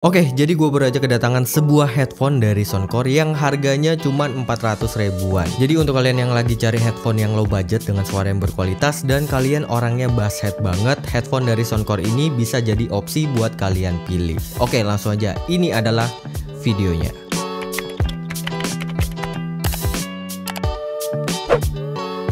Oke, jadi gue baru aja kedatangan sebuah headphone dari Soundcore yang harganya cuma 400 ribuan. Jadi untuk kalian yang lagi cari headphone yang low budget dengan suara yang berkualitas dan kalian orangnya bass head banget, headphone dari Soundcore ini bisa jadi opsi buat kalian pilih. Oke, langsung aja. Ini adalah videonya.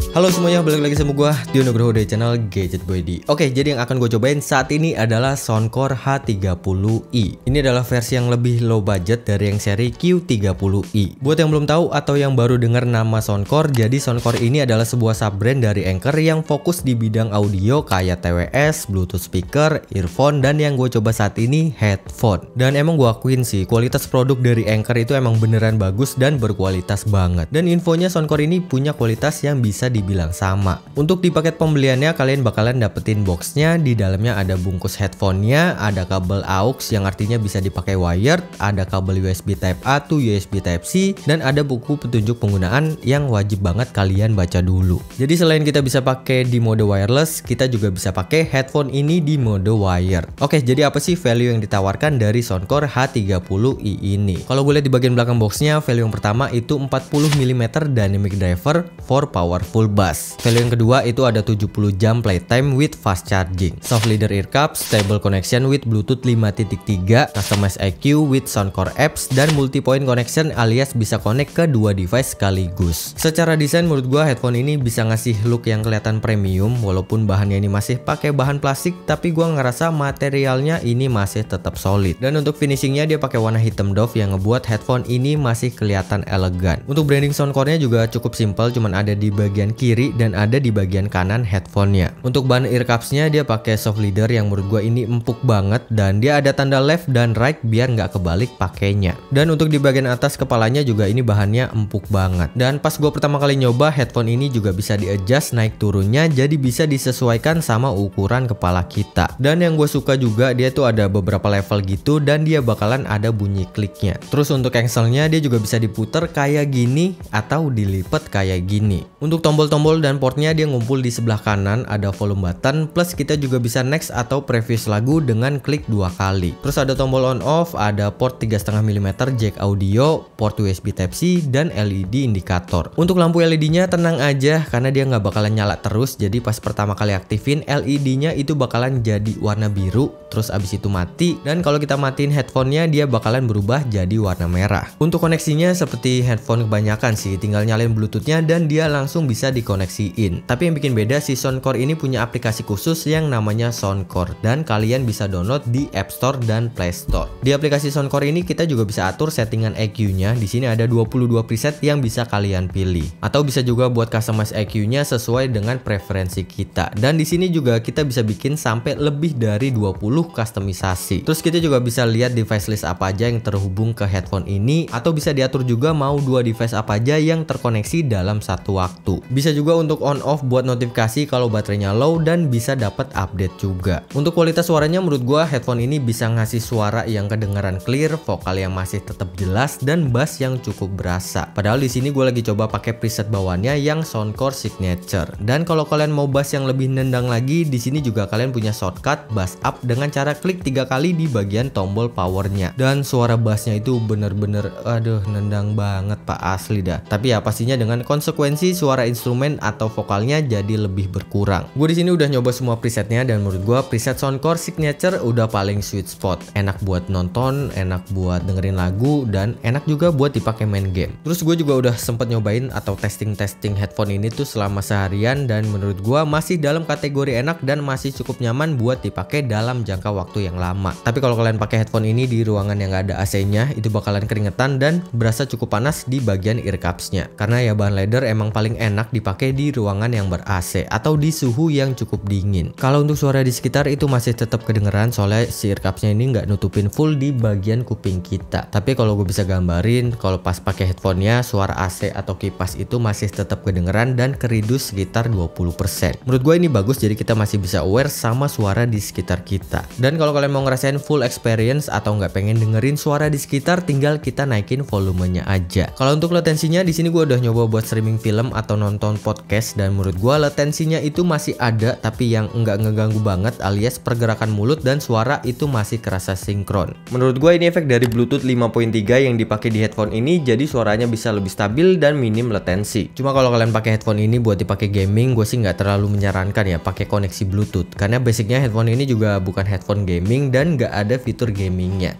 Halo semuanya, balik lagi sama gue Tio Nugroho dari channel Gadget Boy D. Oke, jadi yang akan gue cobain saat ini adalah Soundcore H30i. Ini adalah versi yang lebih low budget dari yang seri Q30i. Buat yang belum tahu atau yang baru dengar nama Soundcore, jadi Soundcore ini adalah sebuah sub-brand dari Anker yang fokus di bidang audio kayak TWS, Bluetooth speaker, earphone, dan yang gue coba saat ini headphone. Dan emang gue akuin sih, kualitas produk dari Anker itu emang beneran bagus dan berkualitas banget. Dan infonya Soundcore ini punya kualitas yang bisa dibilang sama. Untuk di paket pembeliannya kalian bakalan dapetin boxnya, di dalamnya ada bungkus headphonenya, ada kabel aux yang artinya bisa dipakai wired, ada kabel USB Type A to USB Type C, dan ada buku petunjuk penggunaan yang wajib banget kalian baca dulu. Jadi selain kita bisa pakai di mode wireless, kita juga bisa pakai headphone ini di mode wired. Oke, jadi apa sih value yang ditawarkan dari Soundcore H30i ini? Kalau gue lihat di bagian belakang boxnya, value yang pertama itu 40 mm dynamic driver for powerful bass. Value yang kedua itu ada 70 jam playtime with fast charging, soft leader ear cups, stable connection with Bluetooth 5.3, customized EQ with Soundcore apps, dan multi-point connection alias bisa connect ke dua device sekaligus. Secara desain menurut gua headphone ini bisa ngasih look yang kelihatan premium, walaupun bahannya ini masih pakai bahan plastik, tapi gua ngerasa materialnya ini masih tetap solid. Dan untuk finishingnya dia pakai warna hitam doff yang ngebuat headphone ini masih kelihatan elegan. Untuk branding Soundcore-nya juga cukup simpel, cuman ada di bagian kiri dan ada di bagian kanan headphone-nya. Untuk bahan ear cups-nya dia pakai soft leather yang menurut gua ini empuk banget, dan dia ada tanda left dan right biar nggak kebalik pakainya. Dan untuk di bagian atas kepalanya juga ini bahannya empuk banget. Dan pas gua pertama kali nyoba, headphone ini juga bisa di-adjust naik turunnya, jadi bisa disesuaikan sama ukuran kepala kita. Dan yang gue suka juga dia tuh ada beberapa level gitu dan dia bakalan ada bunyi kliknya. Terus untuk engsel-nya dia juga bisa diputer kayak gini atau dilipat kayak gini. Untuk tombol-tombol dan portnya dia ngumpul di sebelah kanan, ada volume button, plus kita juga bisa next atau previous lagu dengan klik 2 kali. Terus ada tombol on off, ada port 3,5 mm jack audio, port USB Type C, dan LED indikator. Untuk lampu LED-nya tenang aja karena dia nggak bakalan nyala terus, jadi pas pertama kali aktifin LED-nya itu bakalan jadi warna biru, terus abis itu mati, dan kalau kita matiin headphone-nya dia bakalan berubah jadi warna merah. Untuk koneksinya seperti headphone kebanyakan sih, tinggal nyalain Bluetooth-nya dan dia langsung bisa dikoneksiin. Tapi yang bikin beda si Soundcore ini punya aplikasi khusus yang namanya Soundcore, dan kalian bisa download di App Store dan Play Store. Di aplikasi Soundcore ini kita juga bisa atur settingan EQ-nya. Di sini ada 22 preset yang bisa kalian pilih. Atau bisa juga buat customize EQ-nya sesuai dengan preferensi kita. Dan di sini juga kita bisa bikin sampai lebih dari 20 kustomisasi. Terus kita juga bisa lihat device list apa aja yang terhubung ke headphone ini, atau bisa diatur juga mau 2 device apa aja yang terkoneksi dalam satu waktu. Bisa juga untuk on off buat notifikasi kalau baterainya low, dan bisa dapat update juga. Untuk kualitas suaranya menurut gua headphone ini bisa ngasih suara yang kedengaran clear, vokal yang masih tetap jelas, dan bass yang cukup berasa. Padahal di sini gua lagi coba pakai preset bawaannya yang Soundcore Signature. Dan kalau kalian mau bass yang lebih nendang lagi, di sini juga kalian punya shortcut bass up dengan cara klik 3 kali di bagian tombol powernya. Dan suara bassnya itu bener-bener aduh nendang banget pak, asli dah. Tapi ya pastinya dengan konsekuensi suara instrumen atau vokalnya jadi lebih berkurang. Gue di sini udah nyoba semua presetnya dan menurut gue preset Soundcore Signature udah paling sweet spot. Enak buat nonton, enak buat dengerin lagu, dan enak juga buat dipakai main game. Terus gue juga udah sempet nyobain atau testing headphone ini tuh selama seharian, dan menurut gue masih dalam kategori enak dan masih cukup nyaman buat dipakai dalam jangka waktu yang lama. Tapi kalau kalian pakai headphone ini di ruangan yang gak ada AC-nya, itu bakalan keringetan dan berasa cukup panas di bagian ear cups-nya. Karena ya bahan leather emang paling enak dipakai di ruangan yang ber-AC atau di suhu yang cukup dingin. Kalau untuk suara di sekitar itu masih tetap kedengeran soalnya si ear cups-nya ini nggak nutupin full di bagian kuping kita. Tapi kalau gue bisa gambarin, kalau pas pakai headphone-nya suara AC atau kipas itu masih tetap kedengeran dan keridus sekitar 20%. Menurut gue ini bagus, jadi kita masih bisa aware sama suara di sekitar kita. Dan kalau kalian mau ngerasain full experience atau nggak pengen dengerin suara di sekitar, tinggal kita naikin volumenya aja. Kalau untuk latensinya di sini gue udah nyoba buat streaming film atau nonton sound podcast dan menurut gua latensinya itu masih ada tapi yang enggak ngeganggu banget, alias pergerakan mulut dan suara itu masih kerasa sinkron. Menurut gua ini efek dari Bluetooth 5.3 yang dipakai di headphone ini, jadi suaranya bisa lebih stabil dan minim latensi. Cuma kalau kalian pakai headphone ini buat dipakai gaming, gue sih nggak terlalu menyarankan ya pakai koneksi Bluetooth, karena basicnya headphone ini juga bukan headphone gaming dan nggak ada fitur gamingnya.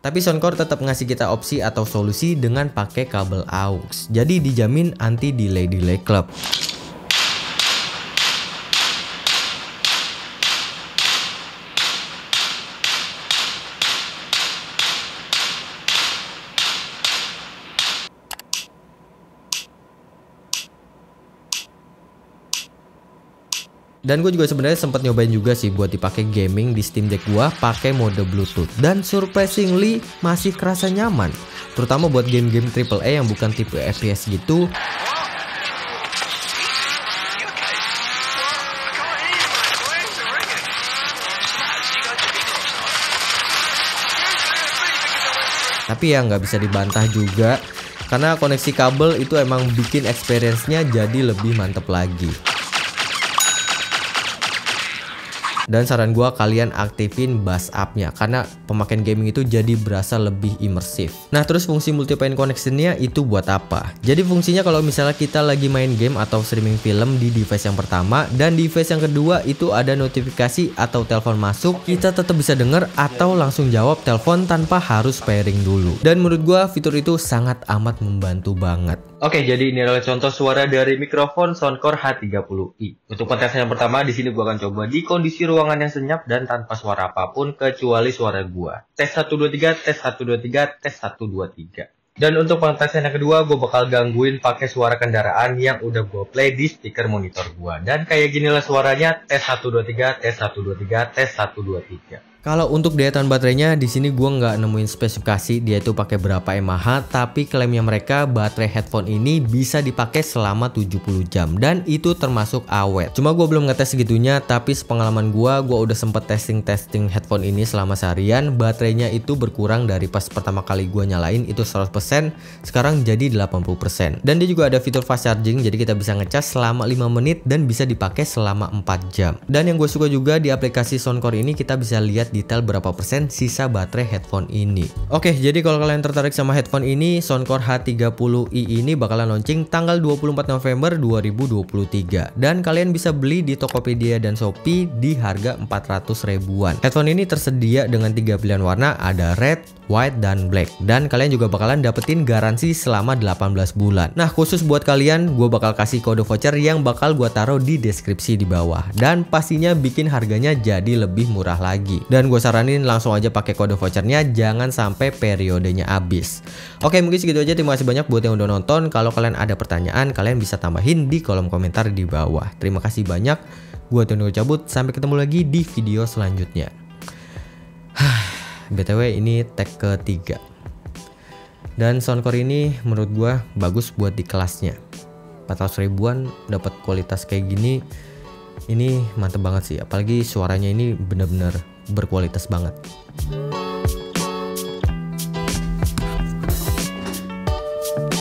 Tapi Soundcore tetap ngasih kita opsi atau solusi dengan pakai kabel aux. Jadi dijamin anti delay klep. Dan gue juga sebenarnya sempat nyobain juga sih buat dipakai gaming di Steam Deck gua pakai mode Bluetooth dan surprisingly masih kerasa nyaman. Terutama buat game-game AAA yang bukan tipe FPS gitu. Tapi ya nggak bisa dibantah juga karena koneksi kabel itu emang bikin experience-nya jadi lebih mantep lagi. Dan saran gua kalian aktifin bass up-nya karena pemakaian gaming itu jadi berasa lebih imersif. Nah, terus fungsi multi-point connection-nya itu buat apa? Jadi fungsinya kalau misalnya kita lagi main game atau streaming film di device yang pertama dan device yang kedua itu ada notifikasi atau telepon masuk, kita tetap bisa denger atau langsung jawab telepon tanpa harus pairing dulu. Dan menurut gua fitur itu sangat amat membantu banget. Oke, jadi ini adalah contoh suara dari mikrofon Soundcore H30i. Untuk pentesan yang pertama, di sini gua akan coba di kondisi ruangan yang senyap dan tanpa suara apapun kecuali suara gua. Tes 1 2 3, tes 1 2 3, tes 1 2 3. Dan untuk pentesan yang kedua, gue bakal gangguin pakai suara kendaraan yang udah gue play di speaker monitor gua. Dan kayak ginilah suaranya, tes 1 2 3, tes 1 2 3, tes 1 2 3. Kalau untuk daya tahan baterainya di sini gua nggak nemuin spesifikasi dia itu pakai berapa mAh, tapi klaimnya mereka baterai headphone ini bisa dipakai selama 70 jam dan itu termasuk awet. Cuma gua belum ngetes segitunya, tapi sepengalaman gua udah sempet testing headphone ini selama seharian. Baterainya itu berkurang dari pas pertama kali gua nyalain itu 100%, sekarang jadi 80%. Dan dia juga ada fitur fast charging, jadi kita bisa ngecas selama 5 menit dan bisa dipakai selama 4 jam. Dan yang gue suka juga di aplikasi Soundcore ini kita bisa lihat detail berapa persen sisa baterai headphone ini. Oke, jadi kalau kalian tertarik sama headphone ini, Soundcore H30i ini bakalan launching tanggal 24 November 2023 dan kalian bisa beli di Tokopedia dan Shopee di harga 400 ribuan. Headphone ini tersedia dengan 3 pilihan warna, ada red, white, dan black, dan kalian juga bakalan dapetin garansi selama 18 bulan. Nah, khusus buat kalian gue bakal kasih kode voucher yang bakal gue taruh di deskripsi di bawah, dan pastinya bikin harganya jadi lebih murah lagi. Dan gue saranin langsung aja pakai kode vouchernya, jangan sampai periodenya habis. Oke, mungkin segitu aja. Terima kasih banyak buat yang udah nonton. Kalau kalian ada pertanyaan, kalian bisa tambahin di kolom komentar di bawah. Terima kasih banyak. Gue Tony cabut, sampai ketemu lagi di video selanjutnya. BTW ini tag ketiga. Dan Soundcore ini menurut gue bagus buat di kelasnya. 400 ribuan dapat kualitas kayak gini, ini mantep banget sih. Apalagi suaranya ini bener-bener berkualitas banget.